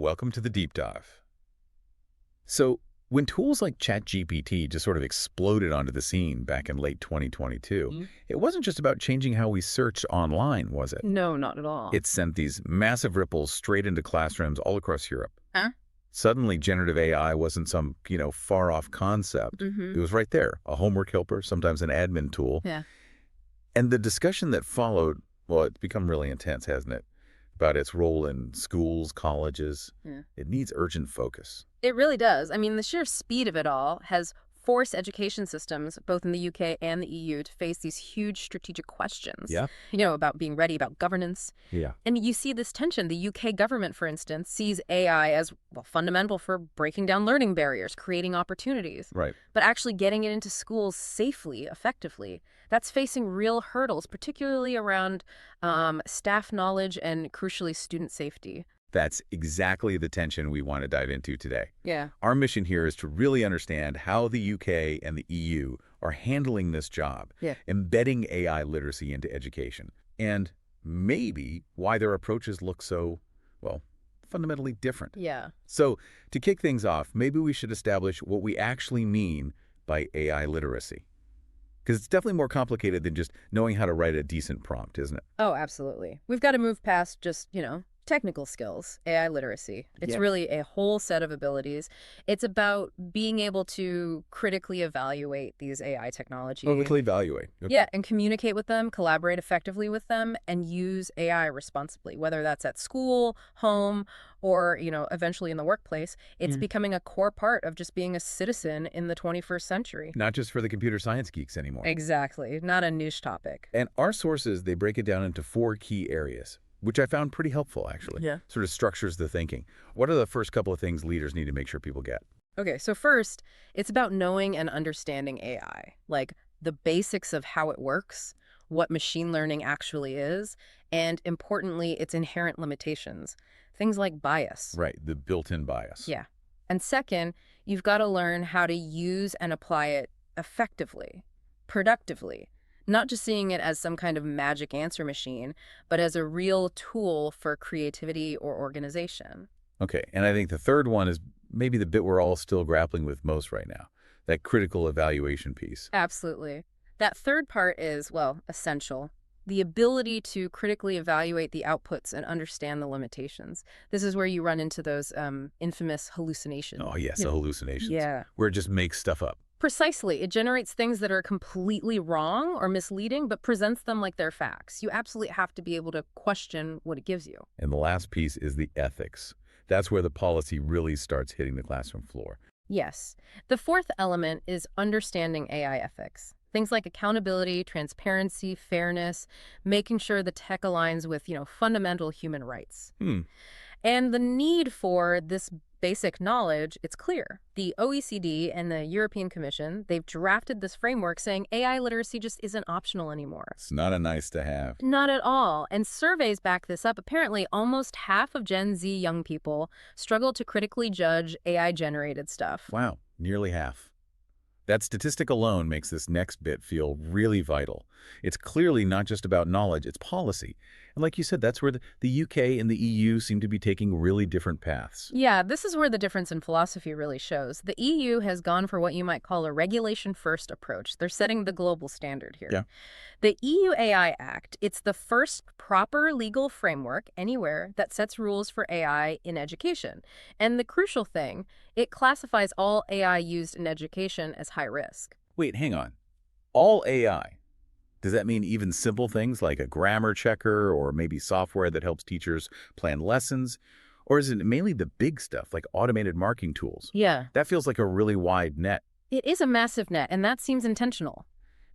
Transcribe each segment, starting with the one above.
welcome to the deep dive. So, when tools like ChatGPT just sort of exploded onto the scene back in late 2022, it wasn't just about changing how we searched online, was it? No, not at all. It sent these massive ripples straight into classrooms all across Europe. Huh? Suddenly, generative AI wasn't some, far-off concept. It was right there, a homework helper, sometimes an admin tool. Yeah. And the discussion that followed, well, it's become really intense, hasn't it? About its role in schools, colleges. Yeah. It needs urgent focus. It really does. I mean, the sheer speed of it all has forced education systems, both in the UK and the EU, to face these huge strategic questions. Yeah. About being ready, about governance. Yeah. And you see this tension. The UK government, for instance, sees AI as, fundamental for breaking down learning barriers, creating opportunities. Right. But actually getting it into schools safely, effectively, that's facing real hurdles, particularly around staff knowledge and, crucially, student safety. That's exactly the tension we want to dive into today. Yeah. Our mission here is to really understand how the UK and the EU are handling this job, embedding AI literacy into education, and maybe why their approaches look so, fundamentally different. Yeah. So, to kick things off, maybe we should establish what we actually mean by AI literacy. Because it's definitely more complicated than just knowing how to write a decent prompt, isn't it? Oh, absolutely. We've got to move past just, technical skills, AI literacy. It's really a whole set of abilities. It's about being able to critically evaluate these AI technologies. Critically evaluate. Okay. Yeah, and communicate with them, collaborate effectively with them, and use AI responsibly, whether that's at school, home, or, eventually in the workplace. It's becoming a core part of just being a citizen in the 21st century. Not just for the computer science geeks anymore. Exactly. Not a niche topic. And our sources, they break it down into 4 key areas, which I found pretty helpful, actually. Yeah. Sort of structures the thinking. What are the first couple of things leaders need to make sure people get? Okay, so first, it's about knowing and understanding AI, like the basics of how it works, what machine learning actually is, and importantly, its inherent limitations. Things like bias. Right, the built-in bias. Yeah. And second, you've got to learn how to use and apply it effectively, productively. Not just seeing it as some kind of magic answer machine, but as a real tool for creativity or organization. Okay, and I think the third one is maybe the bit we're all still grappling with most right now, that critical evaluation piece. Absolutely. That third part is, essential. The ability to critically evaluate the outputs and understand the limitations. This is where you run into those infamous hallucinations. Oh, yes, the hallucinations. Yeah. Where it just makes stuff up. Precisely. It generates things that are completely wrong or misleading, but presents them like they're facts. You absolutely have to be able to question what it gives you. And the last piece is the ethics. That's where the policy really starts hitting the classroom floor. Yes. The fourth element is understanding AI ethics. Things like accountability, transparency, fairness, making sure the tech aligns with, fundamental human rights. And the need for this basic knowledge, it's clear. The OECD and the European Commission, they've drafted this framework saying AI literacy just isn't optional anymore. It's not a nice to have. Not at all. And surveys back this up. Apparently, almost half of Gen Z young people struggle to critically judge AI-generated stuff. Wow, nearly half. That statistic alone makes this next bit feel really vital. It's clearly not just about knowledge, it's policy. And like you said, that's where the UK and the EU seem to be taking really different paths. Yeah, this is where the difference in philosophy really shows. The EU has gone for what you might call a regulation-first approach. They're setting the global standard here. Yeah. The EU AI Act, it's the first proper legal framework anywhere that sets rules for AI in education. And the crucial thing, it classifies all AI used in education as high risk. Wait, hang on. All AI? Does that mean even simple things like a grammar checker or maybe software that helps teachers plan lessons? Or is it mainly the big stuff like automated marking tools? Yeah. That feels like a really wide net. It is a massive net, and that seems intentional.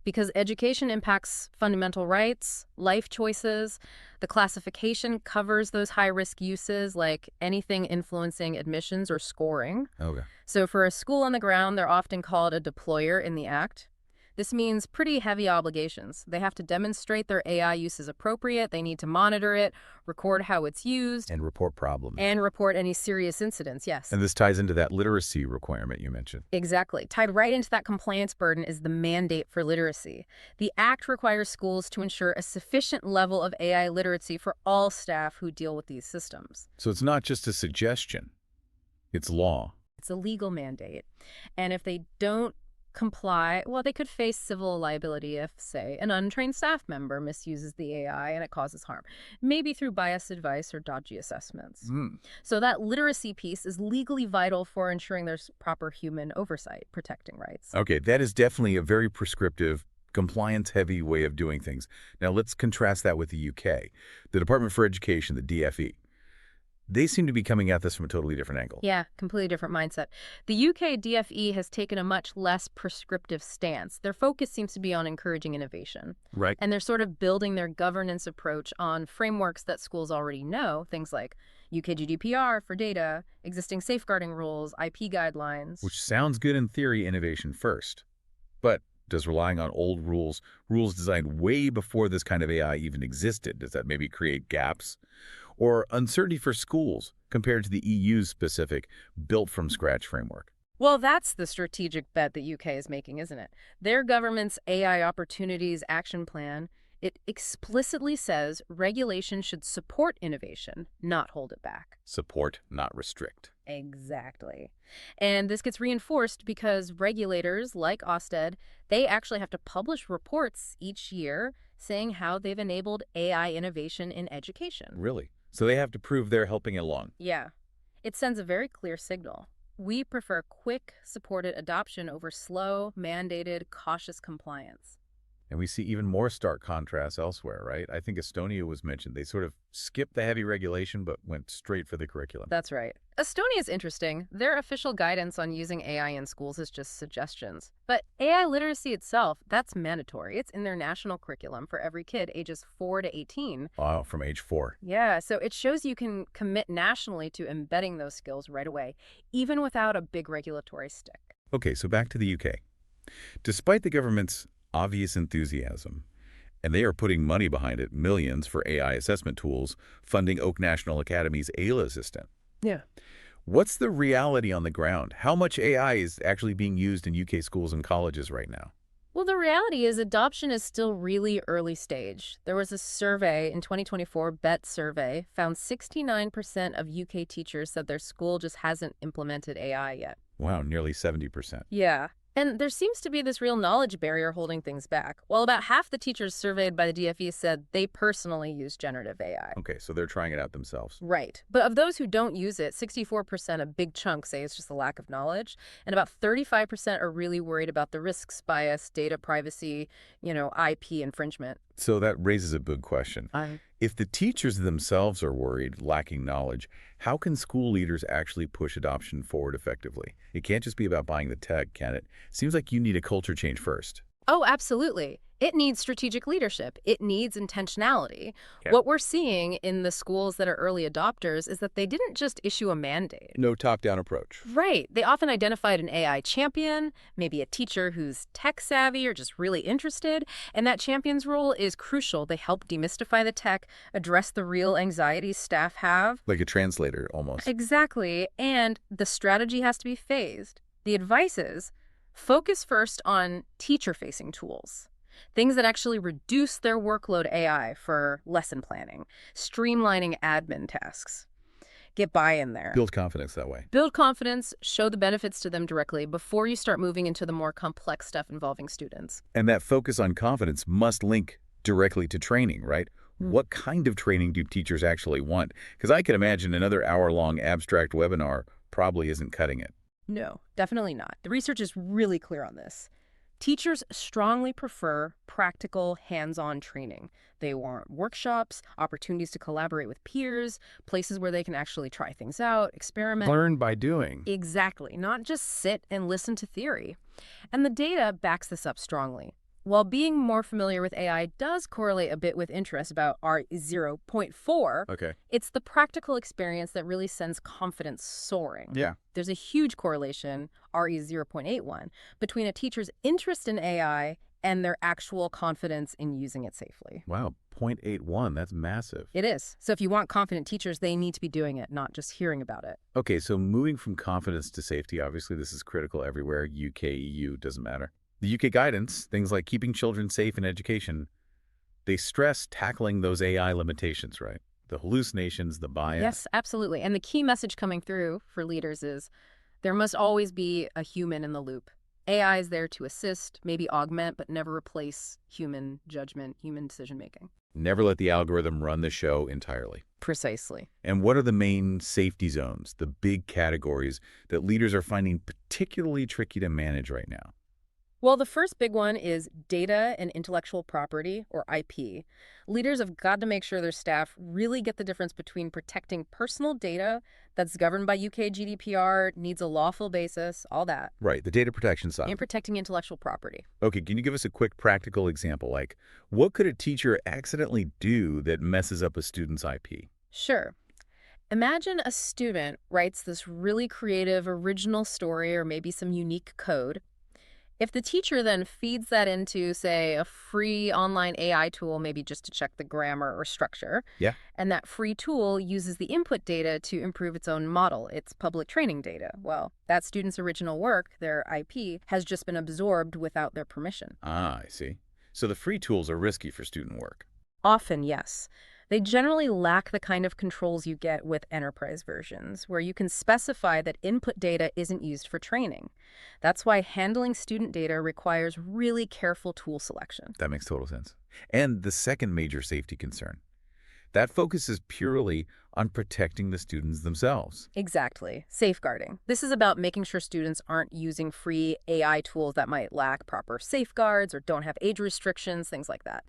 Because education impacts fundamental rights, life choices. The classification covers those high-risk uses like anything influencing admissions or scoring. Okay. So for a school on the ground, they're often called a deployer in the Act. This means pretty heavy obligations. They have to demonstrate their AI use is appropriate, they need to monitor it, record how it's used, And report problems. and report any serious incidents, yes. And this ties into that literacy requirement you mentioned. Exactly. Tied right into that compliance burden is the mandate for literacy. The Act requires schools to ensure a sufficient level of AI literacy for all staff who deal with these systems. So it's not just a suggestion. It's law. It's a legal mandate. And if they don't comply, well, they could face civil liability if, say, an untrained staff member misuses the AI and it causes harm, maybe through biased advice or dodgy assessments. So that literacy piece is legally vital for ensuring there's proper human oversight, protecting rights. Okay, that is definitely a very prescriptive, compliance-heavy way of doing things. Now let's contrast that with the UK. The Department for Education, the DFE. They seem to be coming at this from a totally different angle. Yeah, completely different mindset. The UK DFE has taken a much less prescriptive stance. Their focus seems to be on encouraging innovation. Right. And they're sort of building their governance approach on frameworks that schools already know, things like UK GDPR for data, existing safeguarding rules, IP guidelines. Which sounds good in theory, innovation first. But does relying on old rules designed way before this kind of AI even existed, does that maybe create gaps? Or uncertainty for schools compared to the EU's specific built-from-scratch framework? Well, that's the strategic bet the UK is making, isn't it? Their government's AI Opportunities Action Plan, it explicitly says regulation should support innovation, not hold it back. Support, not restrict. Exactly. And this gets reinforced because regulators like Ofsted, they actually have to publish reports each year saying how they've enabled AI innovation in education. Really? So they have to prove they're helping along. Yeah. It sends a very clear signal. We prefer quick, supported adoption over slow, mandated, cautious compliance. And we see even more stark contrasts elsewhere, right? I think Estonia was mentioned. They sort of skipped the heavy regulation but went straight for the curriculum. That's right. Estonia is interesting. Their official guidance on using AI in schools is just suggestions. But AI literacy itself, that's mandatory. It's in their national curriculum for every kid ages 4 to 18. Wow, from age 4. Yeah, so it shows you can commit nationally to embedding those skills right away, even without a big regulatory stick. Okay, so back to the UK. Despite the government's obvious enthusiasm, and they are putting money behind it, millions for AI assessment tools, funding Oak National Academy's AILA assistant. Yeah. What's the reality on the ground? How much AI is actually being used in UK schools and colleges right now? Well, the reality is adoption is still really early stage. There was a survey in 2024, BET survey, found 69% of UK teachers said their school just hasn't implemented AI yet. Wow, nearly 70%. Yeah. And there seems to be this real knowledge barrier holding things back. While about half the teachers surveyed by the DFE said they personally use generative AI. Okay, so they're trying it out themselves. Right. But of those who don't use it, 64%, a big chunk, say it's just a lack of knowledge. And about 35% are really worried about the risks, bias, data privacy, IP infringement. So that raises a big question. If the teachers themselves are worried, lacking knowledge, how can school leaders actually push adoption forward effectively? It can't just be about buying the tech, can it? Seems like you need a culture change first. Oh, absolutely. It needs strategic leadership. It needs intentionality. Okay. What we're seeing in the schools that are early adopters is that they didn't just issue a mandate. No top-down approach. Right. They often identified an AI champion, maybe a teacher who's tech savvy or just really interested, and that champion's role is crucial. They help demystify the tech, address the real anxieties staff have. Like a translator, almost. Exactly. And the strategy has to be phased. The advice is focus first on teacher-facing tools. Things that actually reduce their workload AI for lesson planning, streamlining admin tasks. Get buy-in there. Build confidence that way. Build confidence, show the benefits to them directly before you start moving into the more complex stuff involving students. And that focus on confidence must link directly to training, right? What kind of training do teachers actually want? Because I can imagine another hour-long abstract webinar probably isn't cutting it. No, definitely not. The research is really clear on this. Teachers strongly prefer practical, hands-on training. They want workshops, opportunities to collaborate with peers, places where they can actually try things out, experiment. Learn by doing. Exactly, not just sit and listen to theory. And the data backs this up strongly. While being more familiar with AI does correlate a bit with interest about R0.4, it's the practical experience that really sends confidence soaring. Yeah. There's a huge correlation, RE0.81, between a teacher's interest in AI and their actual confidence in using it safely. Wow, 0.81, that's massive. It is. So if you want confident teachers, they need to be doing it, not just hearing about it. Okay, so moving from confidence to safety, obviously this is critical everywhere, UK, EU, doesn't matter. The UK guidance, things like keeping children safe in education, they stress tackling those AI limitations, right? The hallucinations, the bias. Yes, absolutely. And the key message coming through for leaders is there must always be a human in the loop. AI is there to assist, maybe augment, but never replace human judgment, human decision-making. Never let the algorithm run the show entirely. Precisely. And what are the main safety zones, the big categories that leaders are finding particularly tricky to manage right now? Well, the first big one is data and intellectual property, or IP. Leaders have got to make sure their staff really get the difference between protecting personal data that's governed by UK GDPR, needs a lawful basis, all that, Right, the data protection side. and protecting intellectual property. Okay, can you give us a quick practical example? Like, what could a teacher accidentally do that messes up a student's IP? Sure. Imagine a student writes this really creative, original story or maybe some unique code. If the teacher then feeds that into, say, a free online AI tool, maybe just to check the grammar or structure, Yeah. and that free tool uses the input data to improve its own model, its public training data, well, that student's original work, their IP, has just been absorbed without their permission. Ah, I see. So the free tools are risky for student work. Often, yes. They generally lack the kind of controls you get with enterprise versions, where you can specify that input data isn't used for training. That's why handling student data requires really careful tool selection. That makes total sense. And the second major safety concern, that focuses purely on protecting the students themselves. Exactly. Safeguarding. This is about making sure students aren't using free AI tools that might lack proper safeguards or don't have age restrictions, things like that.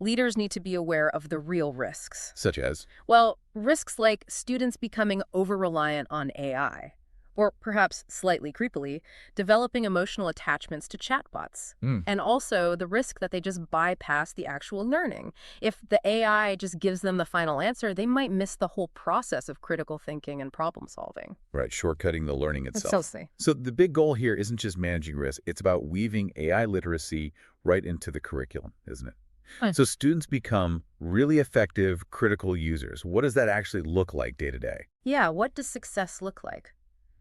Leaders need to be aware of the real risks. Such as? Well, risks like students becoming over-reliant on AI, or perhaps slightly creepily, developing emotional attachments to chatbots. And also the risk that they just bypass the actual learning. If the AI just gives them the final answer, they might miss the whole process of critical thinking and problem solving. Right, shortcutting the learning itself. Precisely. So the big goal here isn't just managing risk, it's about weaving AI literacy right into the curriculum, isn't it? Right. So students become really effective critical users. What does that actually look like day to day? Yeah, what does success look like?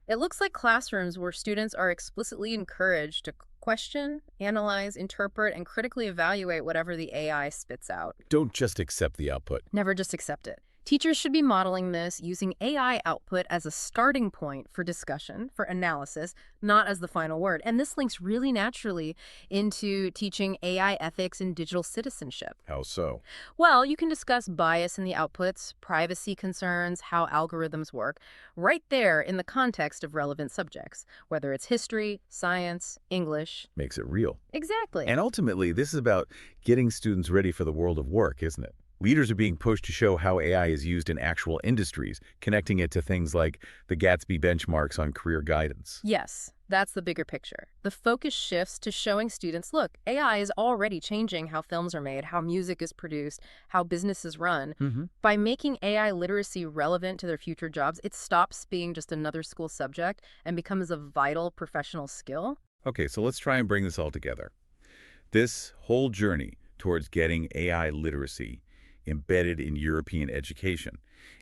It looks like classrooms where students are explicitly encouraged to question, analyze, interpret, and critically evaluate whatever the AI spits out. Don't just accept the output. Never just accept it. Teachers should be modeling this using AI output as a starting point for discussion, for analysis, not as the final word. And this links really naturally into teaching AI ethics and digital citizenship. How so? Well, you can discuss bias in the outputs, privacy concerns, how algorithms work, right there in the context of relevant subjects, whether it's history, science, English. Makes it real. Exactly. And ultimately, this is about getting students ready for the world of work, isn't it? Leaders are being pushed to show how AI is used in actual industries, connecting it to things like the Gatsby benchmarks on career guidance. Yes, that's the bigger picture. The focus shifts to showing students, look, AI is already changing how films are made, how music is produced, how businesses run. By making AI literacy relevant to their future jobs, it stops being just another school subject and becomes a vital professional skill. Okay, so let's try and bring this all together. This whole journey towards getting AI literacy embedded in European education,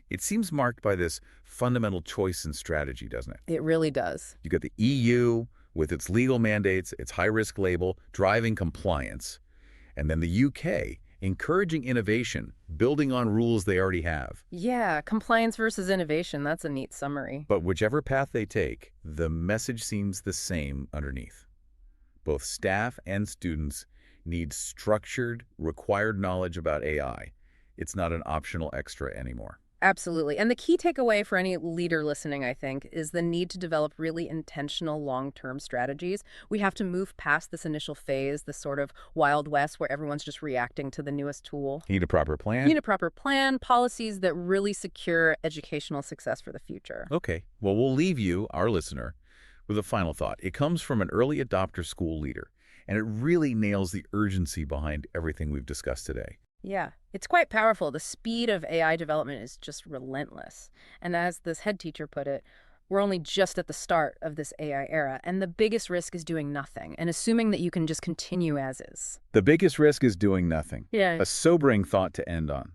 it seems marked by this fundamental choice and strategy, doesn't it? It really does. You got the EU with its legal mandates, its high-risk label, driving compliance, and then the UK encouraging innovation, building on rules they already have. Yeah, compliance versus innovation, that's a neat summary. But whichever path they take, the message seems the same underneath. Both staff and students need structured, required knowledge about AI. It's not an optional extra anymore. Absolutely. And the key takeaway for any leader listening, I think, is the need to develop really intentional long-term strategies. We have to move past this initial phase, this sort of Wild West where everyone's just reacting to the newest tool. You need a proper plan? You need a proper plan, policies that really secure educational success for the future. Okay. Well, we'll leave you, our listener, with a final thought. It comes from an early adopter school leader, and it really nails the urgency behind everything we've discussed today. Yeah, it's quite powerful. The speed of AI development is just relentless. And as this head teacher put it, We're only just at the start of this AI era, and the biggest risk is doing nothing and assuming that you can just continue as is. The biggest risk is doing nothing. Yeah. A sobering thought to end on.